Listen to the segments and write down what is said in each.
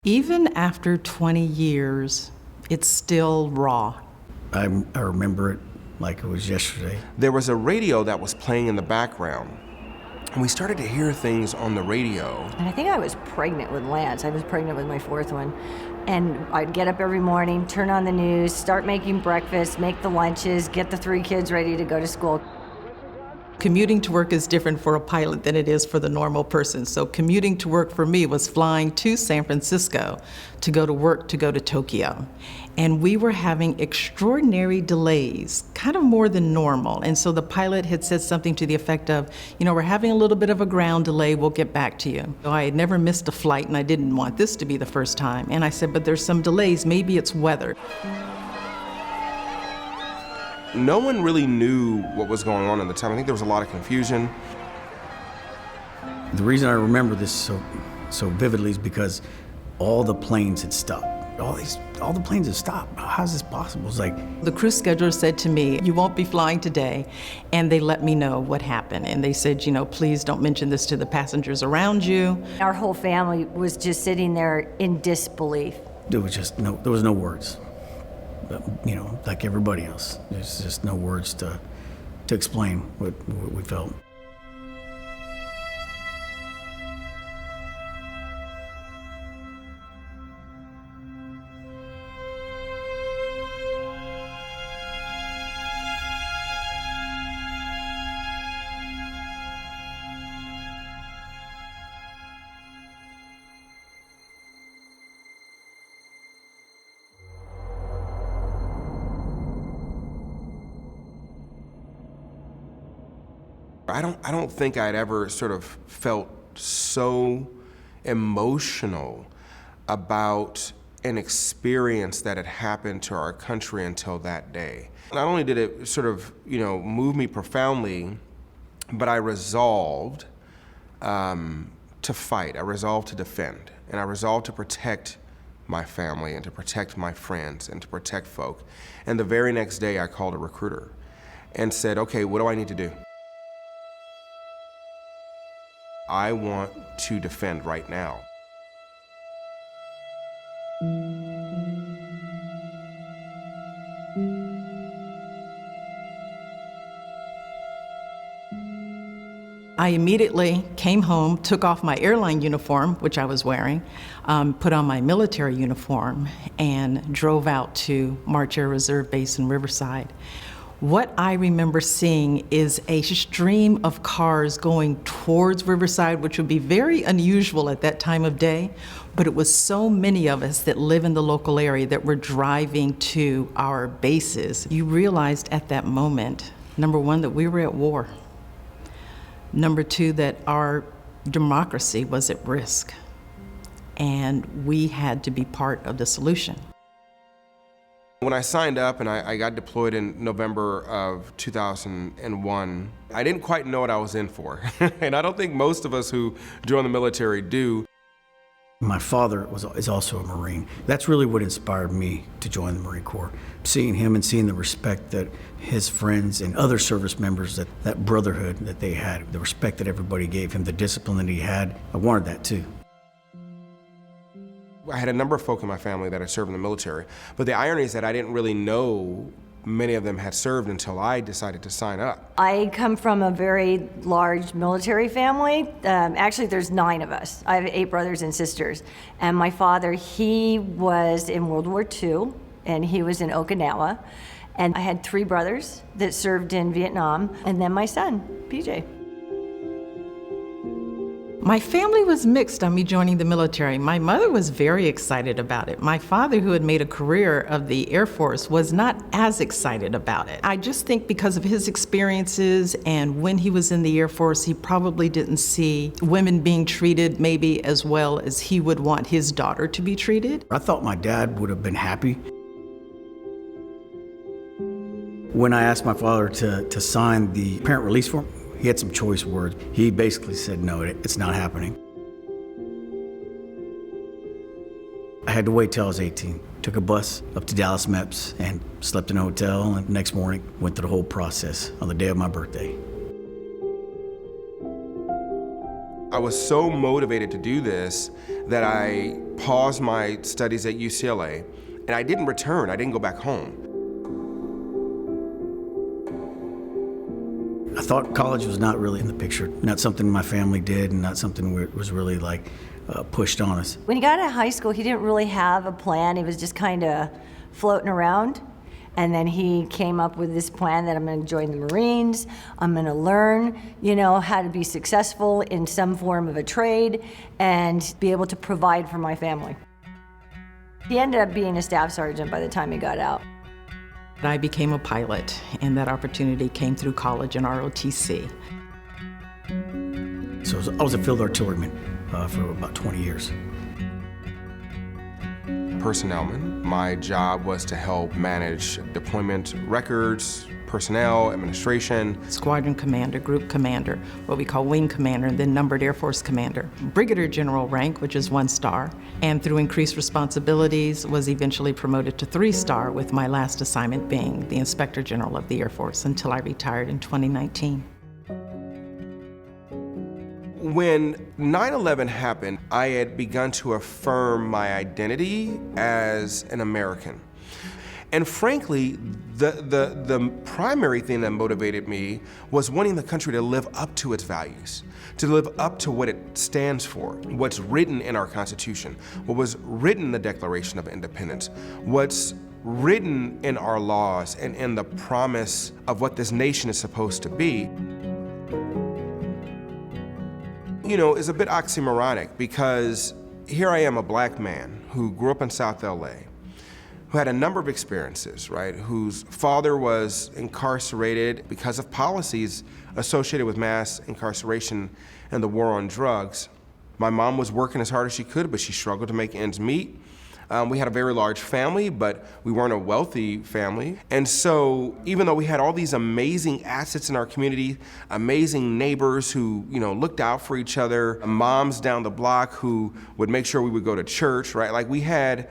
Even after 20 years, it's still raw. I remember it like it was yesterday. There was a radio that was playing in the background, and we started to hear things on the radio. And I think I was pregnant with Lance. I was pregnant with my fourth one. And I'd get up every morning, turn on the news, start making breakfast, make the lunches, get the 3 kids ready to go to school. Commuting to work is different for a pilot than it is for the normal person. So commuting to work for me was flying to San Francisco to go to work, to go to Tokyo. And we were having extraordinary delays, kind of more than normal. And so the pilot had said something to the effect of, we're having a little bit of a ground delay, we'll get back to you. So I had never missed a flight and I didn't want this to be the first time. And I said, but there's some delays, maybe it's weather. No one really knew what was going on at the time. I think there was a lot of confusion. The reason I remember this so vividly is because all the planes had stopped. All the planes had stopped. How's this possible? It's like the crew scheduler said to me, you won't be flying today. And they let me know what happened. And they said, please don't mention this to the passengers around you. Our whole family was just sitting there in disbelief. There was no words. Like everybody else. There's just no words to explain what we felt. I don't think I'd ever sort of felt so emotional about an experience that had happened to our country until that day. Not only did it sort of, move me profoundly, but I resolved to fight. I resolved to defend, and I resolved to protect my family and to protect my friends and to protect folk. And the very next day I called a recruiter and said, okay, what do I need to do? I want to defend right now. I immediately came home, took off my airline uniform, which I was wearing, put on my military uniform, and drove out to March Air Reserve Base in Riverside. What I remember seeing is a stream of cars going towards Riverside, which would be very unusual at that time of day, but it was so many of us that live in the local area that were driving to our bases. You realized at that moment, number one, that we were at war. Number two, that our democracy was at risk, and we had to be part of the solution. When I signed up and I got deployed in November of 2001, I didn't quite know what I was in for. And I don't think most of us who join the military do. My father is also a Marine. That's really what inspired me to join the Marine Corps. Seeing him and seeing the respect that his friends and other service members, that brotherhood that they had, the respect that everybody gave him, the discipline that he had, I wanted that too. I had a number of folk in my family that had served in the military, but the irony is that I didn't really know many of them had served until I decided to sign up. I come from a very large military family. Actually, there's 9 of us. I have 8 brothers and sisters. And my father, he was in World War II, and he was in Okinawa. And I had 3 brothers that served in Vietnam, and then my son, PJ. My family was mixed on me joining the military. My mother was very excited about it. My father, who had made a career of the Air Force, was not as excited about it. I just think because of his experiences and when he was in the Air Force, he probably didn't see women being treated maybe as well as he would want his daughter to be treated. I thought my dad would have been happy. When I asked my father to sign the parent release form, he had some choice words. He basically said, no, it's not happening. I had to wait till I was 18. Took a bus up to Dallas MEPS and slept in a hotel, and the next morning went through the whole process on the day of my birthday. I was so motivated to do this that I paused my studies at UCLA, and I didn't return. I didn't go back home. I thought college was not really in the picture, not something my family did, and not something that was really pushed on us. When he got out of high school, he didn't really have a plan. He was just kind of floating around. And then he came up with this plan that I'm going to join the Marines. I'm going to learn, how to be successful in some form of a trade and be able to provide for my family. He ended up being a staff sergeant by the time he got out. I became a pilot, and that opportunity came through college in ROTC. So I was a field artilleryman for about 20 years. Personnelman. My job was to help manage deployment records, personnel, administration. Squadron commander, group commander, what we call wing commander, and then numbered Air Force commander. Brigadier general rank, which is 1 star, and through increased responsibilities was eventually promoted to 3-star, with my last assignment being the Inspector General of the Air Force until I retired in 2019. When 9/11 happened, I had begun to affirm my identity as an American. And frankly, the primary thing that motivated me was wanting the country to live up to its values, to live up to what it stands for, what's written in our Constitution, what was written in the Declaration of Independence, what's written in our laws and in the promise of what this nation is supposed to be. Is a bit oxymoronic, because here I am, a black man who grew up in South LA, who had a number of experiences, right? Whose father was incarcerated because of policies associated with mass incarceration and the war on drugs. My mom was working as hard as she could, but she struggled to make ends meet. We had a very large family, but we weren't a wealthy family. And so even though we had all these amazing assets in our community, amazing neighbors who, looked out for each other, moms down the block who would make sure we would go to church, right? Like we had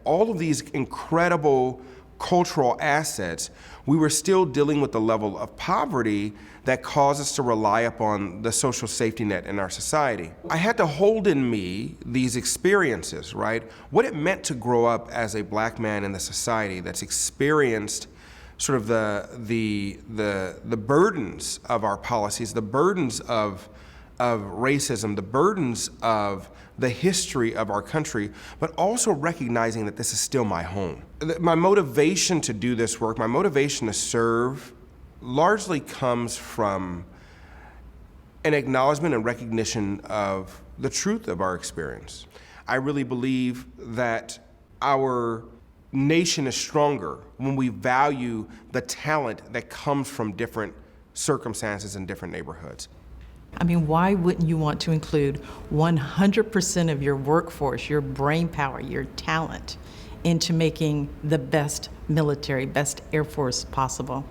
all of these incredible cultural assets. We were still dealing with the level of poverty that caused us to rely upon the social safety net in our society. I had to hold in me these experiences, right? What it meant to grow up as a black man in the society that's experienced sort of the burdens of our policies, the burdens of racism, the burdens of the history of our country, but also recognizing that this is still my home. My motivation to do this work, my motivation to serve, largely comes from an acknowledgement and recognition of the truth of our experience. I really believe that our nation is stronger when we value the talent that comes from different circumstances and different neighborhoods. I mean, why wouldn't you want to include 100% of your workforce, your brain power, your talent, into making the best military, best Air Force possible?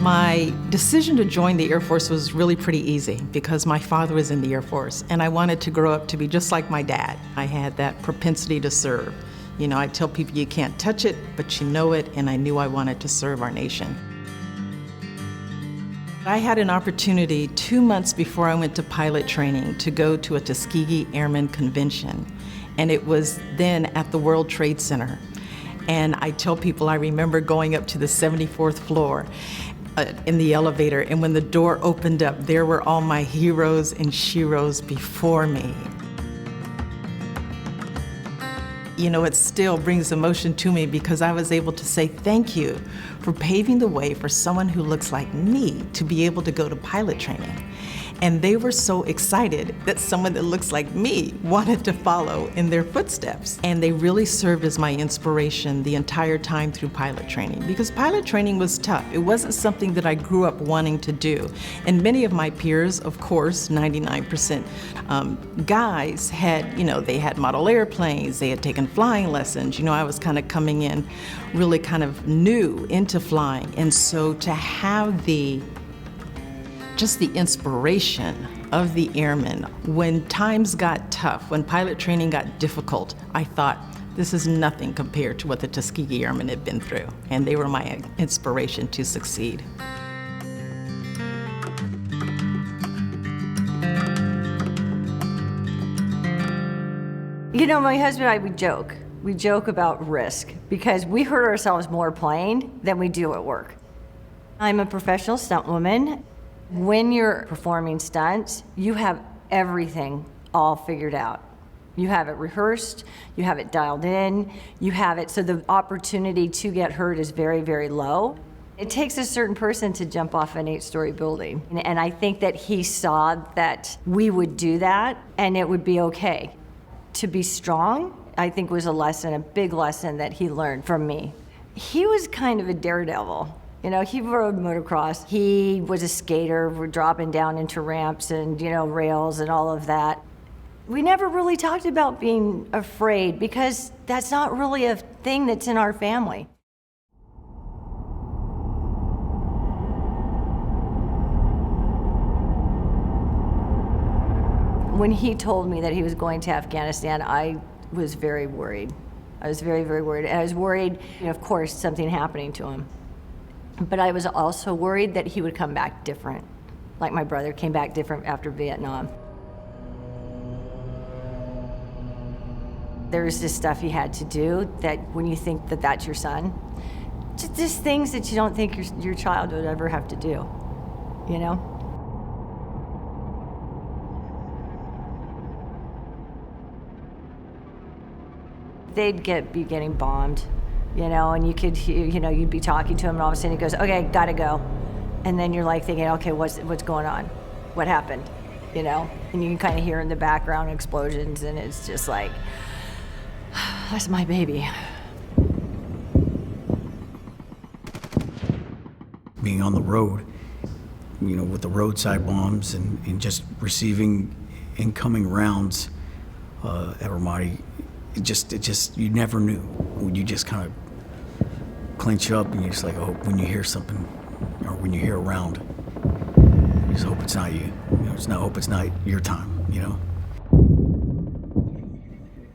My decision to join the Air Force was really pretty easy because my father was in the Air Force and I wanted to grow up to be just like my dad. I had that propensity to serve. I tell people you can't touch it, but you know it, and I knew I wanted to serve our nation. I had an opportunity 2 months before I went to pilot training to go to a Tuskegee Airmen Convention, and it was then at the World Trade Center. And I tell people I remember going up to the 74th floor in the elevator, and when the door opened up, there were all my heroes and sheroes before me. It still brings emotion to me because I was able to say thank you for paving the way for someone who looks like me to be able to go to pilot training. And they were so excited that someone that looks like me wanted to follow in their footsteps. And they really served as my inspiration the entire time through pilot training, because pilot training was tough. It wasn't something that I grew up wanting to do. And many of my peers, of course, 99% guys had, they had model airplanes, they had taken flying lessons. I was kind of coming in really kind of new into flying. And so to have just the inspiration of the airmen, when times got tough, when pilot training got difficult, I thought, this is nothing compared to what the Tuskegee Airmen had been through, and they were my inspiration to succeed. You know, my husband and I, we joke. We joke about risk because we hurt ourselves more playing than we do at work. I'm a professional stuntwoman. When you're performing stunts, you have everything all figured out. You have it rehearsed, you have it dialed in, you have it so the opportunity to get hurt is very, very low. It takes a certain person to jump off an 8-story building. And I think that he saw that we would do that and it would be okay. To be strong, I think was a lesson, a big lesson that he learned from me. He was kind of a daredevil. You know, he rode motocross. He was a skater. We're dropping down into ramps and, you know, rails and all of that. We never really talked about being afraid because that's not really a thing that's in our family. When he told me that he was going to Afghanistan, I was very worried. I was very, very worried. And I was worried, you know, of course, something happening to him. But I was also worried that he would come back different, like my brother came back different after Vietnam. There's just stuff he had to do that when you think that that's your son, just things that you don't think your child would ever have to do, you know? They'd be getting bombed, you know, and you could, you know, you'd be talking to him and all of a sudden he goes, okay, gotta go. And then you're like thinking, okay, what's going on? What happened? You know? And you can kind of hear in the background explosions and it's just like, that's my baby. Being on the road, you know, with the roadside bombs and just receiving incoming rounds at Ramadi, it just, you never knew. You just kind of clench up and you're just like, oh, when you hear something or when you hear a round, you just hope it's not you. Hope it's not your time, you know?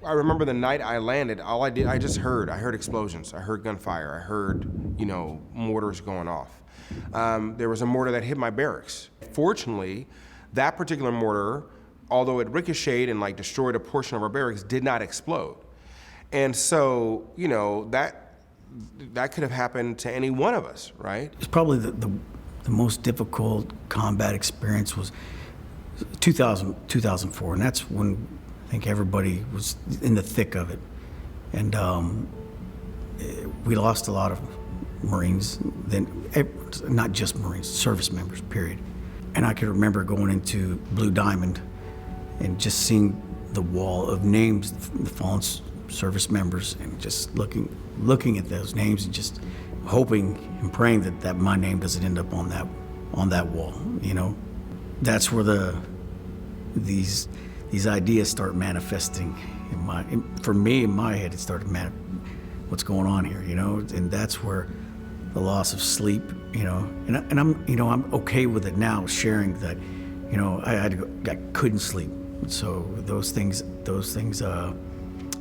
I remember the night I landed, all I did, I heard explosions. I heard gunfire. I heard, you know, mortars going off. There was a mortar that hit my barracks. Fortunately, that particular mortar, although it ricocheted and like destroyed a portion of our barracks, did not explode. And so, you know, that could have happened to any one of us, right? It's probably the most difficult combat experience was 2004, and that's when I think everybody was in the thick of it. And we lost a lot of Marines, then not just Marines, service members, period. And I can remember going into Blue Diamond and just seeing the wall of names, the fallen service members, and just looking at those names and just hoping and praying that my name doesn't end up on that wall, you know? That's where these ideas start manifesting for me, in my head, it started what's going on here, you know? And that's where the loss of sleep, you know, and I'm okay with it now, sharing that, you know, I couldn't sleep. So those things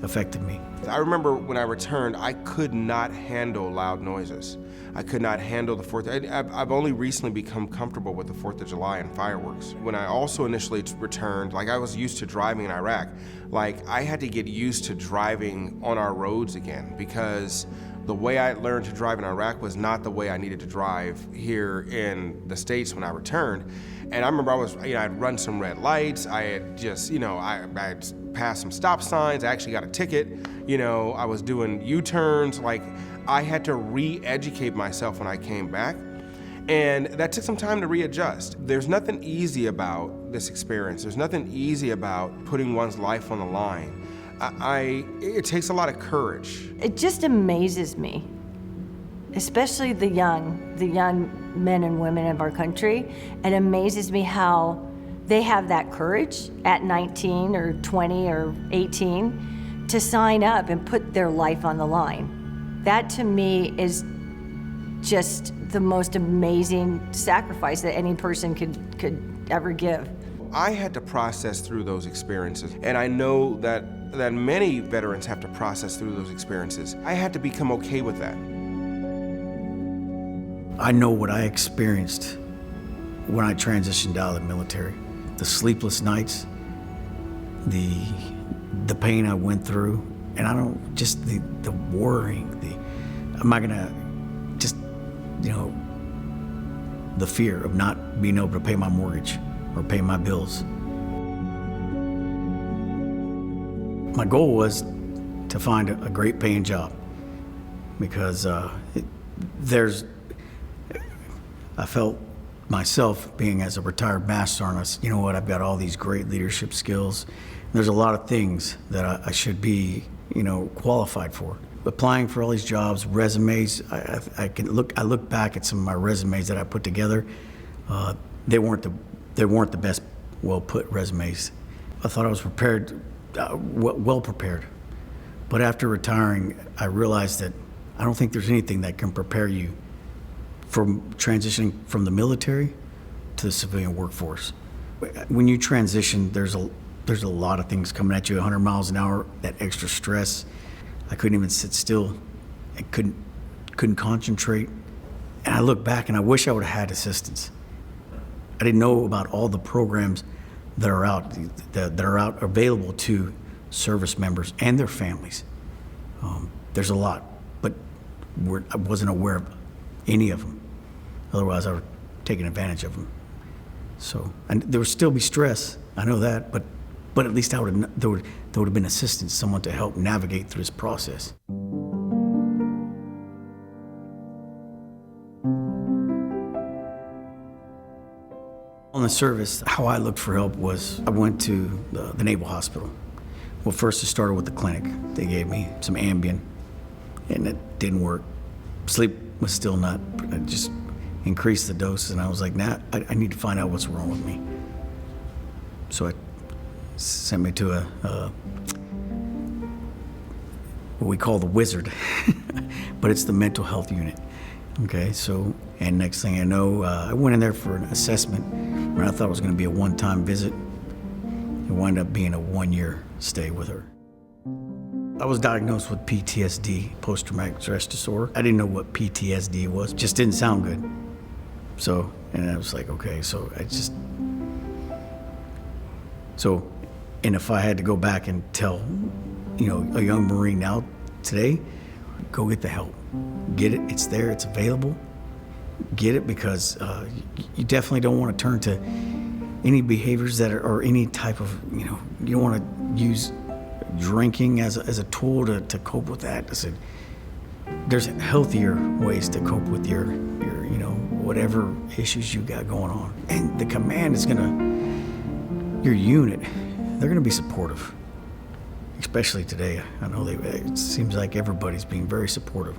affected me. I remember when I returned, I could not handle loud noises. I could not handle the 4th. I've only recently become comfortable with the 4th of July and fireworks. When I also initially returned, like I was used to driving in Iraq, like I had to get used to driving on our roads again because the way I learned to drive in Iraq was not the way I needed to drive here in the States when I returned. And I remember I'd run some red lights. I had just, you know, I had passed some stop signs. I actually got a ticket. You know, I was doing U-turns. Like, I had to re-educate myself when I came back. And that took some time to readjust. There's nothing easy about this experience. There's nothing easy about putting one's life on the line. It takes a lot of courage. It just amazes me, especially the young men and women of our country. It amazes me how they have that courage at 19 or 20 or 18 to sign up and put their life on the line. That to me is just the most amazing sacrifice that any person could ever give. I had to process through those experiences, and I know that many veterans have to process through those experiences. I had to become okay with that. I know what I experienced when I transitioned out of the military. The sleepless nights, the the pain I went through, and I don't, just the worrying, I'm not gonna, just, you know, the fear of not being able to pay my mortgage or pay my bills. My goal was to find a great paying job, because I felt myself, being as a retired master sergeant, you know what, I've got all these great leadership skills. There's a lot of things that I should be, you know, qualified for. Applying for all these jobs, resumes, I look back at some of my resumes that I put together. They weren't the best well put resumes. I thought I was prepared, well prepared. But after retiring, I realized that I don't think there's anything that can prepare you from transitioning from the military to the civilian workforce. When you transition, there's a lot of things coming at you, 100 miles an hour, that extra stress. I couldn't even sit still. I couldn't concentrate. And I look back and I wish I would have had assistance. I didn't know about all the programs that are out available to service members and their families. There's a lot, but I wasn't aware of any of them. Otherwise, I would have taken advantage of them. So, and there would still be stress. I know that, but at least there would have been assistance, someone to help navigate through this process. On the service, how I looked for help was I went to the Naval Hospital. Well, first it started with the clinic. They gave me some Ambien, and it didn't work. Sleep was still not, I just increased the dose, and I was like, nah, I need to find out what's wrong with me. So it sent me to what we call the wizard, but it's the mental health unit. Okay, so, and next thing I know, I went in there for an assessment when I thought it was gonna be a one-time visit. It wound up being a 1-year stay with her. I was diagnosed with PTSD, post-traumatic stress disorder. I didn't know what PTSD was, just didn't sound good. So, and I was like, okay, and if I had to go back and tell, you know, a young Marine now, today, go get the help. Get it, it's there, it's available. Get it, because you definitely don't want to turn to any behaviors that are, or any type of, you know, you don't want to use drinking as a tool to cope with that. I said, there's healthier ways to cope with your you know, whatever issues you got going on. And the command is your unit, they're gonna be supportive. Especially today, I know it seems like everybody's being very supportive.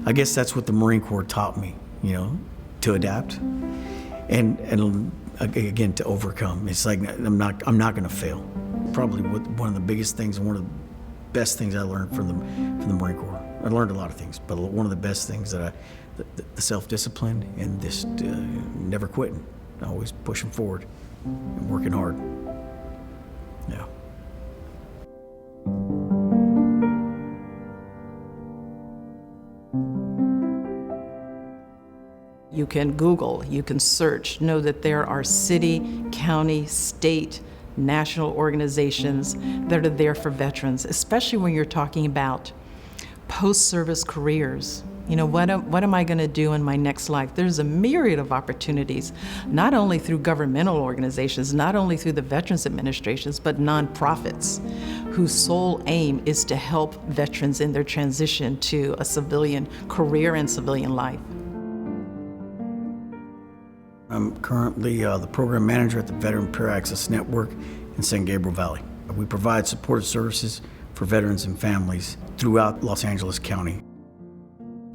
I guess that's what the Marine Corps taught me, you know, to adapt and again, to overcome. It's like, I'm not gonna fail. Probably one of the biggest things and one of the best things I learned from the Marine Corps. I learned a lot of things, but one of the best things the self-discipline and this never quitting, always pushing forward and working hard. Yeah. You can Google, you can search, know that there are city, county, state, national organizations that are there for veterans, especially when you're talking about post-service careers. You know, what am I going to do in my next life? There's a myriad of opportunities, not only through governmental organizations, not only through the Veterans Administrations, but nonprofits whose sole aim is to help veterans in their transition to a civilian career and civilian life. I'm currently the program manager at the Veteran Peer Access Network in San Gabriel Valley. We provide supportive services for veterans and families throughout Los Angeles County.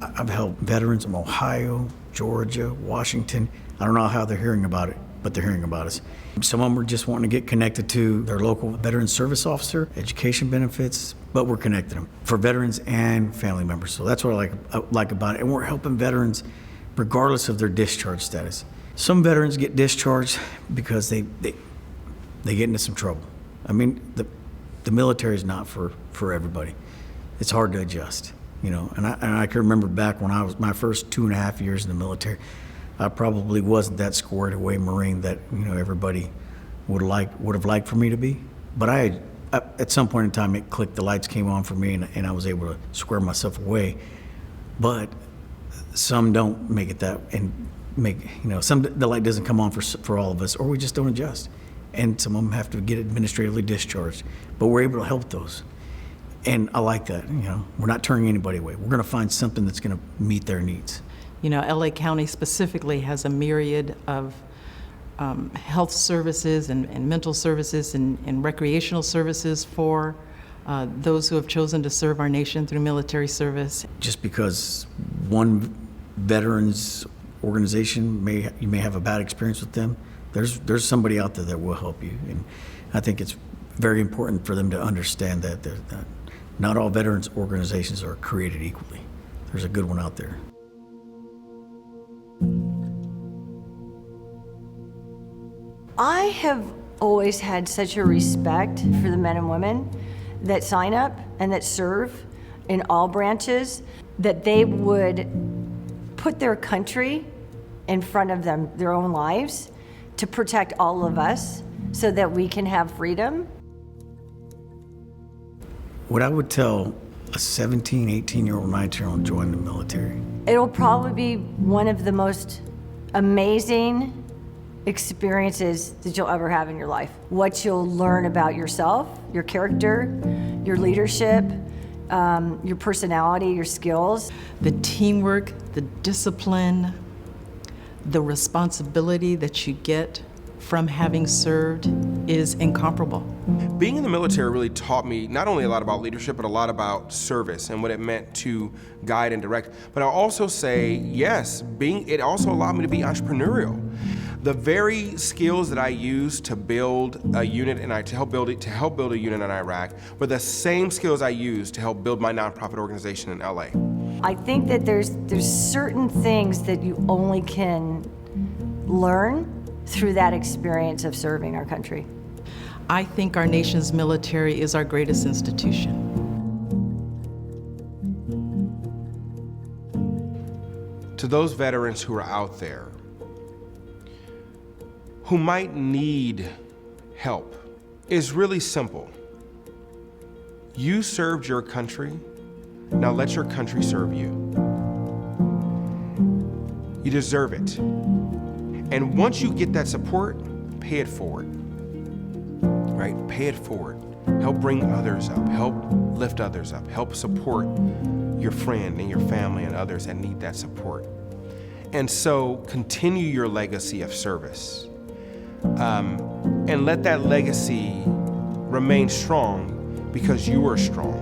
I've helped veterans from Ohio, Georgia, Washington. I don't know how they're hearing about it, but they're hearing about us. Some of them are just wanting to get connected to their local veteran service officer, education benefits, but we're connecting them for veterans and family members. So that's what I like about it. And we're helping veterans regardless of their discharge status. Some veterans get discharged because they get into some trouble. I mean, the military is not for everybody. It's hard to adjust, you know. And I can remember back when I was my first 2.5 years in the military, I probably wasn't that squared away Marine that, you know, everybody would have liked for me to be. But at some point in time, it clicked. The lights came on for me, and I was able to square myself away. But some don't make it that, and the light doesn't come on for all of us, or we just don't adjust. And some of them have to get administratively discharged. But we're able to help those. And I like that. We're not turning anybody away. We're going to find something that's going to meet their needs. LA County specifically has a myriad of health services and mental services and recreational services for those who have chosen to serve our nation through military service. Just because one veterans organization you may have a bad experience with them, there's somebody out there that will help you. And I think it's very important for them to understand that not all veterans organizations are created equally. There's a good one out there. I have always had such a respect for the men and women that sign up and that serve in all branches, that they would put their country in front of their own lives, to protect all of us so that we can have freedom. What I would tell a 17, 18-year-old, 19-year-old join the military. It'll probably be one of the most amazing experiences that you'll ever have in your life. What you'll learn about yourself, your character, your leadership, your personality, your skills. The teamwork, the discipline, the responsibility that you get from having served is incomparable. Being in the military really taught me not only a lot about leadership, but a lot about service and what it meant to guide and direct. But I'll also say, yes, it also allowed me to be entrepreneurial. The very skills that I used to build a unit to help build a unit in Iraq were the same skills I used to help build my nonprofit organization in LA. I think that there's certain things that you only can learn through that experience of serving our country. I think our nation's military is our greatest institution. To those veterans who are out there who might need help, it's really simple. You served your country, now let your country serve you. You deserve it. And once you get that support, pay it forward, right? Pay it forward. Help bring others up, help lift others up, help support your friend and your family and others that need that support. And so continue your legacy of service. And let that legacy remain strong because you are strong.